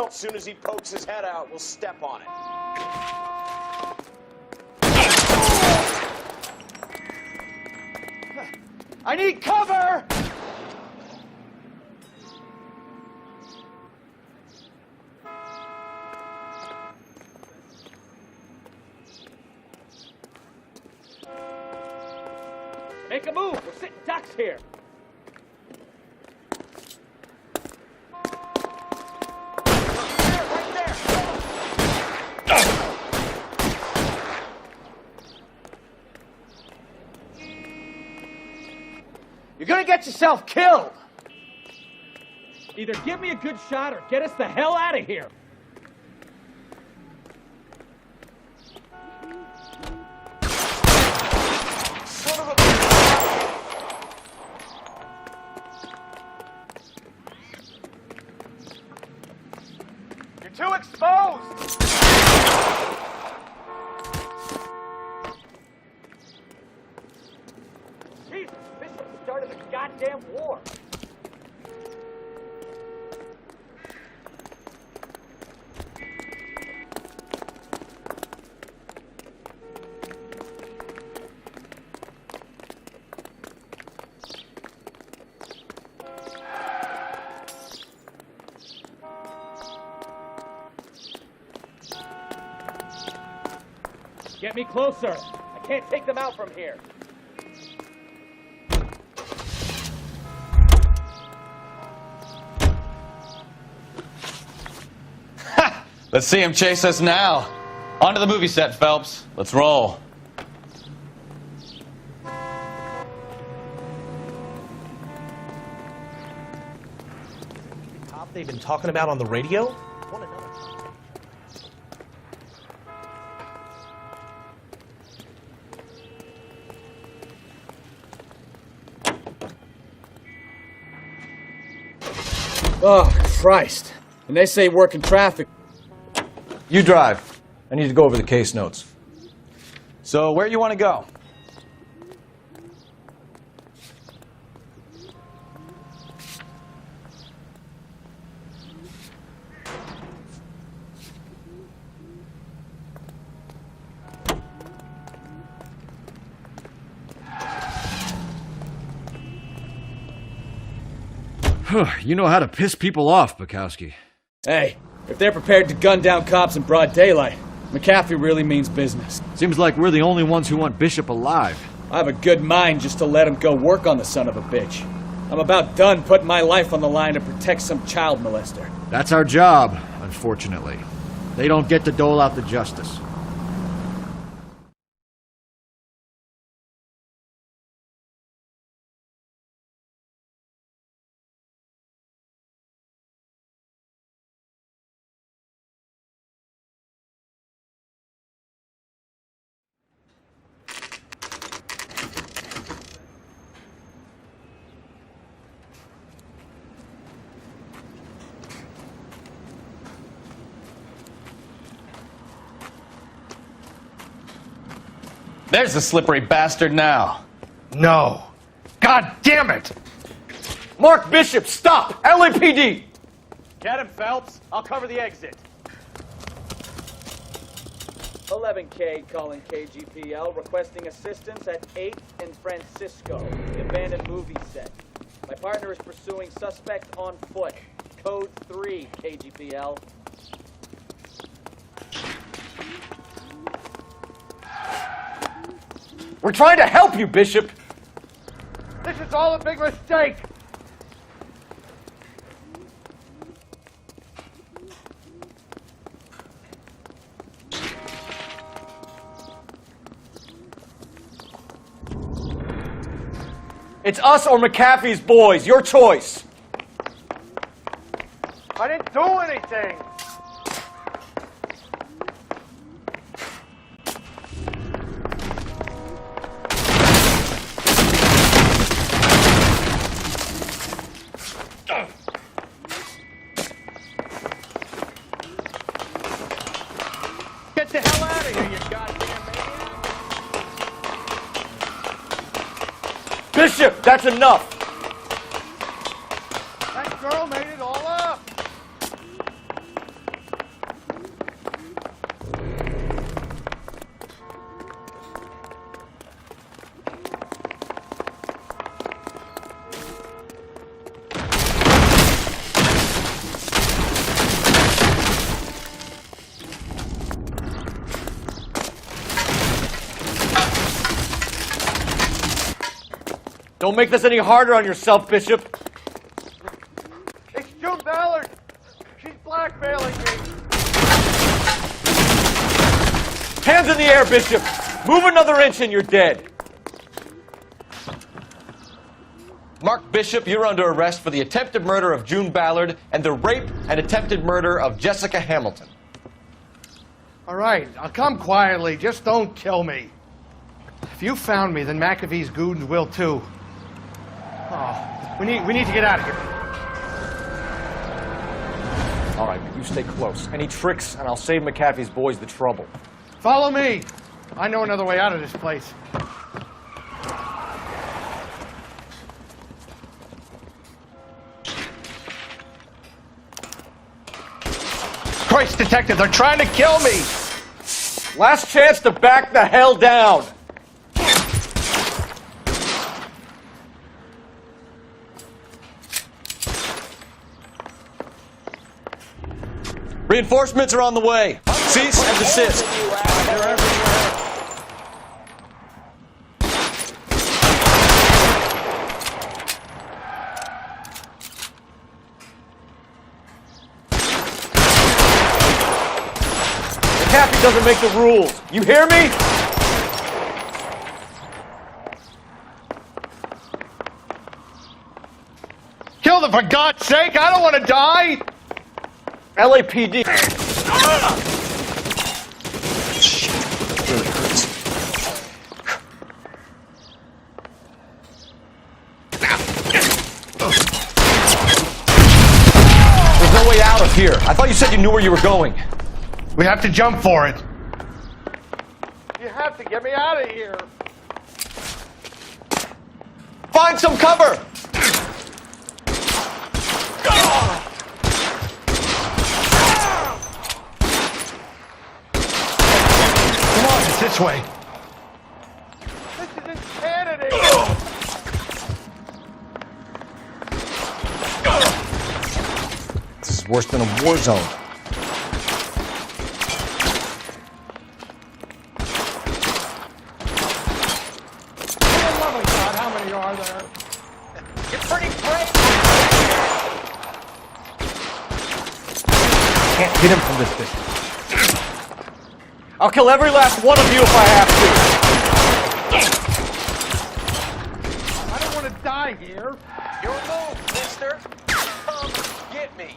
Speaker 1: As soon as he pokes his head out, we'll step on it.
Speaker 14: I need cover! Make a move! We're sitting ducks here! You're gonna get yourself killed! Either give me a good shot or get us the hell out of here! Son of a... You're too exposed! Jesus, Bishop started a goddamn war. Get me closer. I can't take them out from here.
Speaker 2: Let's see him chase us now. On to the movie set, Phelps. Let's roll.
Speaker 20: Cop they've been talking about on the radio?
Speaker 14: Oh, Christ. And they say working traffic.
Speaker 3: You drive. I need to go over the case notes.
Speaker 13: So, where you want to go?
Speaker 14: You know how to piss people off, Bukowski.
Speaker 13: Hey, if they're prepared to gun down cops in broad daylight, McAfee really means business.
Speaker 14: Seems like we're the only ones who want Bishop alive.
Speaker 13: I have a good mind just to let him go work on the son of a bitch. I'm about done putting my life on the line to protect some child molester.
Speaker 14: That's our job, unfortunately. They don't get to dole out the justice.
Speaker 2: There's the slippery bastard now.
Speaker 14: No. God damn it!
Speaker 3: Mark Bishop, stop! LAPD!
Speaker 13: Get him, Phelps. I'll cover the exit.
Speaker 1: 11K calling KGPL, requesting assistance at 8th and Francisco, the abandoned movie set. My partner is pursuing suspect on foot. Code 3, KGPL.
Speaker 3: We're trying to help you, Bishop!
Speaker 14: This is all a big mistake!
Speaker 3: It's us or McAfee's boys. Your choice.
Speaker 14: I didn't do anything! Get the hell out of here, you goddamn maniac!
Speaker 3: Bishop, that's enough!
Speaker 14: That girl made it all up!
Speaker 3: Don't make this any harder on yourself, Bishop.
Speaker 14: It's June Ballard! She's blackmailing me!
Speaker 3: Hands in the air, Bishop! Move another inch and you're dead. Mark Bishop, you're under arrest for the attempted murder of June Ballard and the rape and attempted murder of Jessica Hamilton.
Speaker 14: All right, I'll come quietly. Just don't kill me. If you found me, then McAfee's goons will too. Oh, we need to get out of here.
Speaker 3: All right, but you stay close. Any tricks, and I'll save McAfee's boys the trouble.
Speaker 14: Follow me. I know another way out of this place. Christ, detective, they're trying to kill me!
Speaker 3: Last chance to back the hell down! Reinforcements are on the way. Cease and desist. McAfee doesn't make the rules. You hear me?
Speaker 14: Kill them, for God's sake! I don't want to die!
Speaker 3: LAPD.
Speaker 14: Shit, it really hurts.
Speaker 3: There's no way out of here. I thought you said you knew where you were going.
Speaker 14: We have to jump for it. You have to get me out of here.
Speaker 3: Find some cover!
Speaker 14: Come on, it's this way. This is insanity!
Speaker 3: This is worse than a war zone.
Speaker 14: How many are there?
Speaker 15: You're pretty brave.
Speaker 3: Can't hit him from this distance. I'll kill every last one of you if I have to.
Speaker 14: I don't want to die here.
Speaker 15: Your move, mister. Come get me.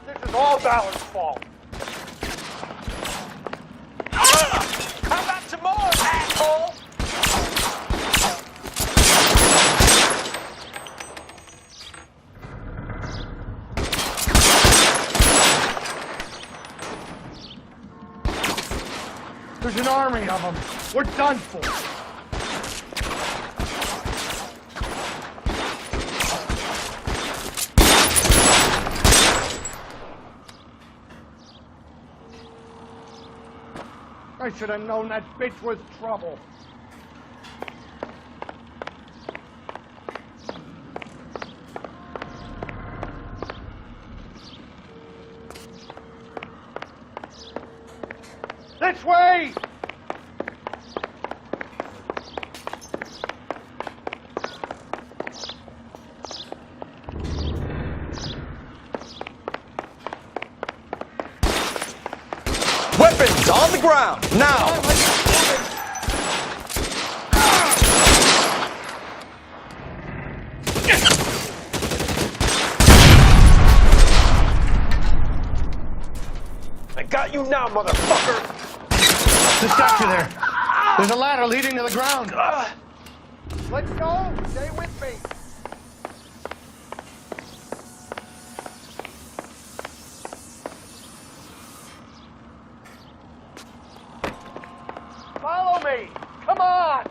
Speaker 14: This is all Ballard's fault.
Speaker 15: How about some more, asshole?
Speaker 14: There's an army of them. We're done for. I should have known that bitch was trouble. This way!
Speaker 3: Weapons on the ground, now! I got you now, motherfucker!
Speaker 14: Just got you there. There's a ladder leading to the ground. Let's go. Stay with me. Follow me. Come on.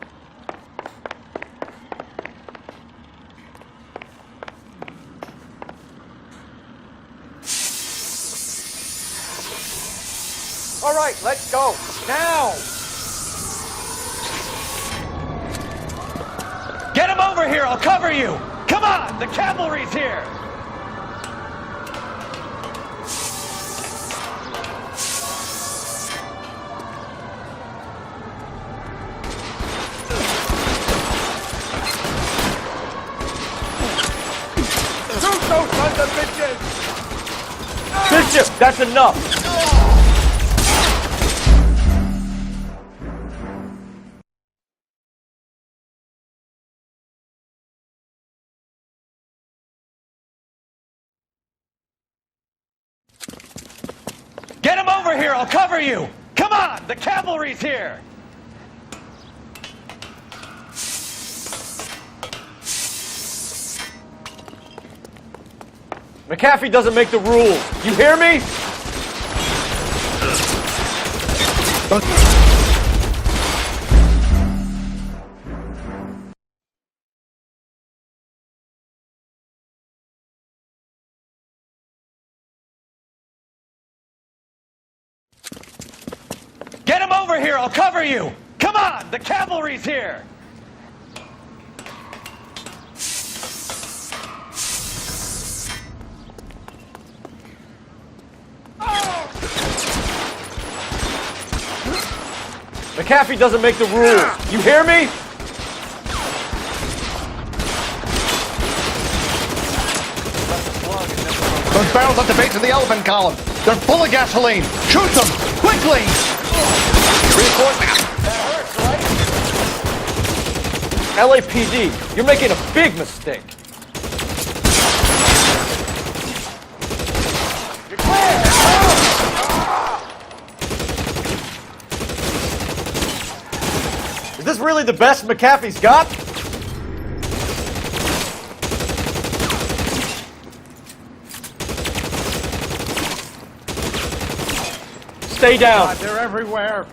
Speaker 14: All right, let's go. Now!
Speaker 2: Get him over here! I'll cover you! Come on! The cavalry's here!
Speaker 14: Shoot those sons of bitches!
Speaker 3: Bishop, that's enough!
Speaker 2: Get him over here! I'll cover you! Come on! The cavalry's here!
Speaker 3: McAfee doesn't make the rules. You hear me?
Speaker 2: Get him over here! I'll cover you! Come on! The cavalry's here!
Speaker 3: McAfee doesn't make the rules. You hear me?
Speaker 14: Those barrels at the base of the elephant column. They're full of gasoline. Shoot them! Quickly!
Speaker 3: Reinforcements. LAPD, you're making a big mistake.
Speaker 14: You're clear!
Speaker 3: Is this really the best McAfee's got? Stay down.
Speaker 14: God, they're everywhere.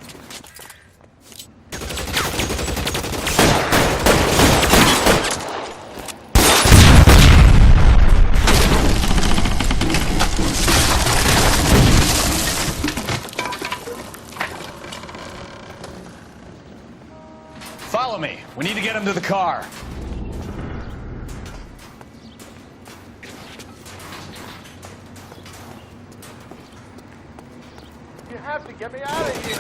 Speaker 2: Follow me. We need to get him to the car.
Speaker 14: You have to get me out of here.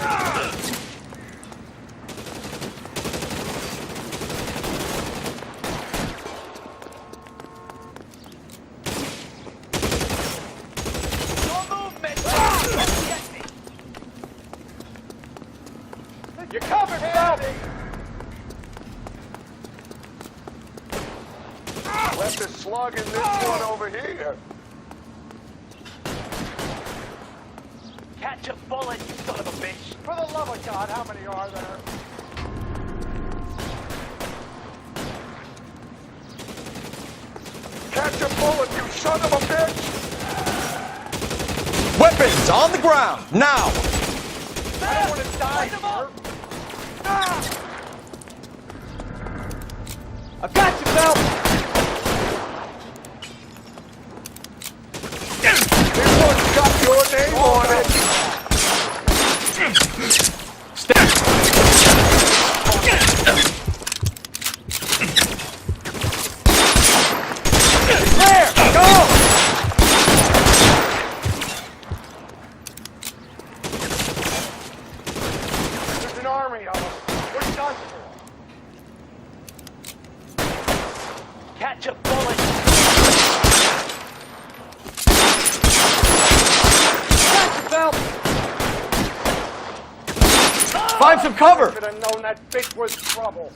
Speaker 14: You're covered, Daddy! Left a slug in this one over here.
Speaker 1: Catch a bullet, you son of a bitch!
Speaker 14: For the love of God, how many are there? Catch a bullet, you son of a bitch!
Speaker 3: Weapons on the ground, now!
Speaker 14: I don't want to die here.
Speaker 5: I've got you, Phelps!
Speaker 14: This one's got your name on it. There! Go! There's an army of them. We're done for. Catch a bullet. Catch a belt.
Speaker 5: Find some cover.
Speaker 14: I should have known that bitch was trouble.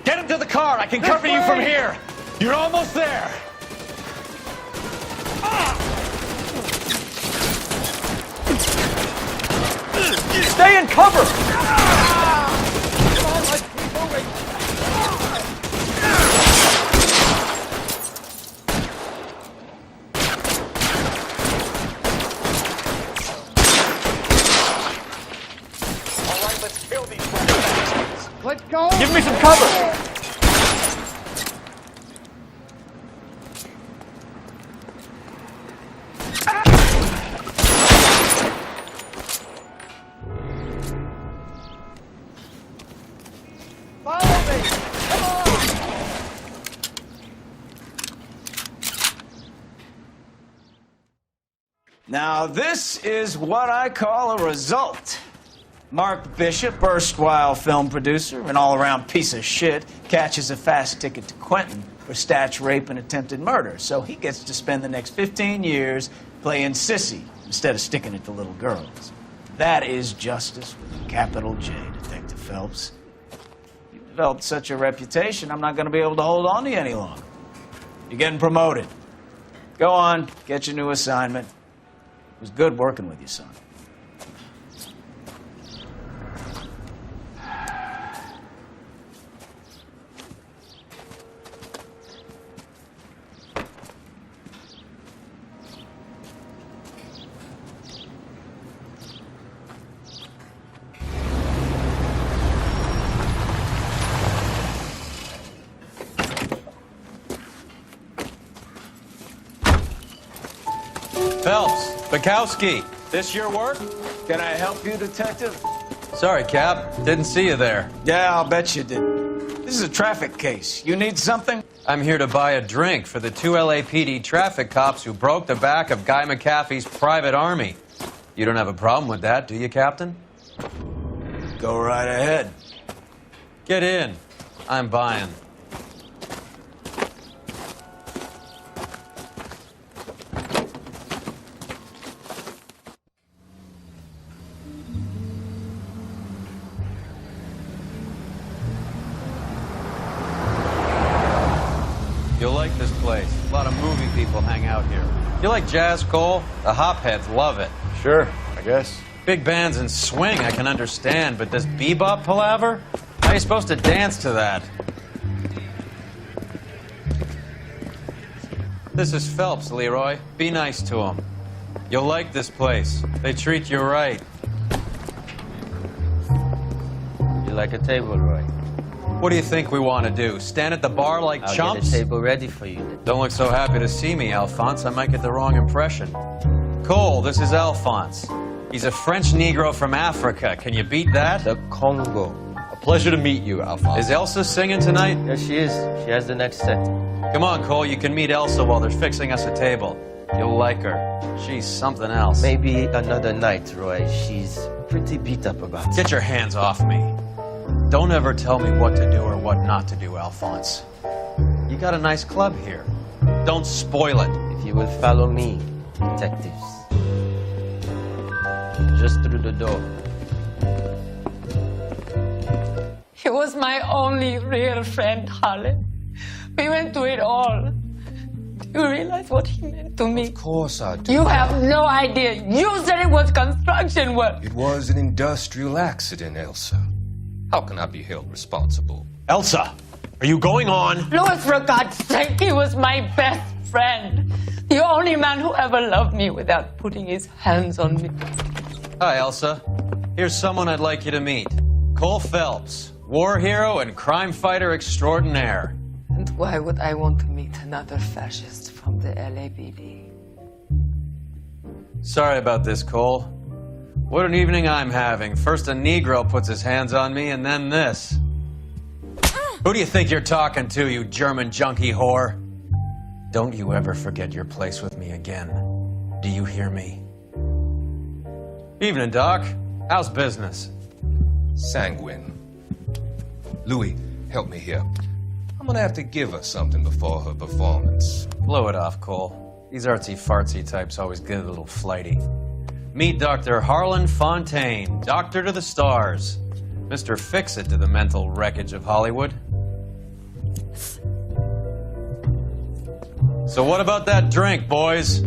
Speaker 2: Get into the car. I can cover you from here. You're almost there.
Speaker 5: Stay in cover.
Speaker 14: Come on, let's keep moving. All right, let's kill these bastards. Let's go.
Speaker 5: Give me some cover.
Speaker 14: Follow me. Come on.
Speaker 5: Now, this is what I call a result. Mark Bishop, erstwhile film producer, an all-around piece of shit, catches a fast ticket to Quentin for statch rape and attempted murder. So he gets to spend the next 15 years playing sissy instead of sticking it to little girls. That is justice with a capital J, Detective Phelps. You've developed such a reputation, I'm not going to be able to hold on to you any longer. You're getting promoted. Go on, get your new assignment. It was good working with you, son.
Speaker 21: Phelps, Bukowski.
Speaker 5: This your work? Can I help you, Detective?
Speaker 21: Sorry, Cap. Didn't see you there.
Speaker 5: Yeah, I'll bet you didn't. This is a traffic case. You need something?
Speaker 21: I'm here to buy a drink for the 2 LAPD traffic cops who broke the back of Guy McAfee's private army. You don't have a problem with that, do you, Captain?
Speaker 5: Go right ahead.
Speaker 21: Get in. I'm buying. You'll like this place. A lot of movie people hang out here. You like jazz, Cole? The hopheads love it.
Speaker 3: Sure, I guess.
Speaker 21: Big bands and swing I can understand, but does bebop palaver? How are you supposed to dance to that? This is Phelps, Leroy. Be nice to him. You'll like this place. They treat you right.
Speaker 22: You like a table, Roy?
Speaker 21: What do you think we want to do? Stand at the bar like
Speaker 22: I'll
Speaker 21: chumps?
Speaker 22: get a table ready for you.
Speaker 21: Don't look so happy to see me, Alphonse. I might get the wrong impression. Cole, this is Alphonse. He's a French Negro from Africa. Can you beat that?
Speaker 22: The Congo.
Speaker 21: A pleasure to meet you, Alphonse. Is Elsa singing tonight?
Speaker 22: Yes, she is. She has the next set.
Speaker 21: Come on, Cole. You can meet Elsa while they're fixing us a table. You'll like her. She's something else.
Speaker 22: Maybe another night, Roy. She's pretty beat up about it.
Speaker 21: Get your hands off me. Don't ever tell me what to do or what not to do, Alphonse. You got a nice club here. Don't spoil it.
Speaker 22: If you will follow me, detectives. Just through the door.
Speaker 23: He was my only real friend, Harlan. We went through it all. You realize what he meant to me?
Speaker 6: Of course I do.
Speaker 23: You have no idea. You said it was construction work.
Speaker 6: It was an industrial accident, Elsa. How can I be held responsible?
Speaker 20: Elsa, are you going on?
Speaker 23: Louis, for God's sake, he was my best friend. The only man who ever loved me without putting his hands on me.
Speaker 21: Hi, Elsa. Here's someone I'd like you to meet. Cole Phelps, war hero and crime fighter extraordinaire.
Speaker 23: And why would I want to meet another fascist from the LAPD?
Speaker 21: Sorry about this, Cole. What an evening I'm having. First a Negro puts his hands on me, and then this. Who do you think you're talking to, you German junkie whore? Don't you ever forget your place with me again. Do you hear me? Evening, Doc. How's business?
Speaker 6: Sanguine. Louis, help me here. I'm gonna have to give her something before her performance.
Speaker 21: Blow it off, Cole. These artsy-fartsy types always get a little flighty. Meet Dr. Harlan Fontaine, doctor to the stars. Mr. Fix-It to the mental wreckage of Hollywood. So what about that drink, boys?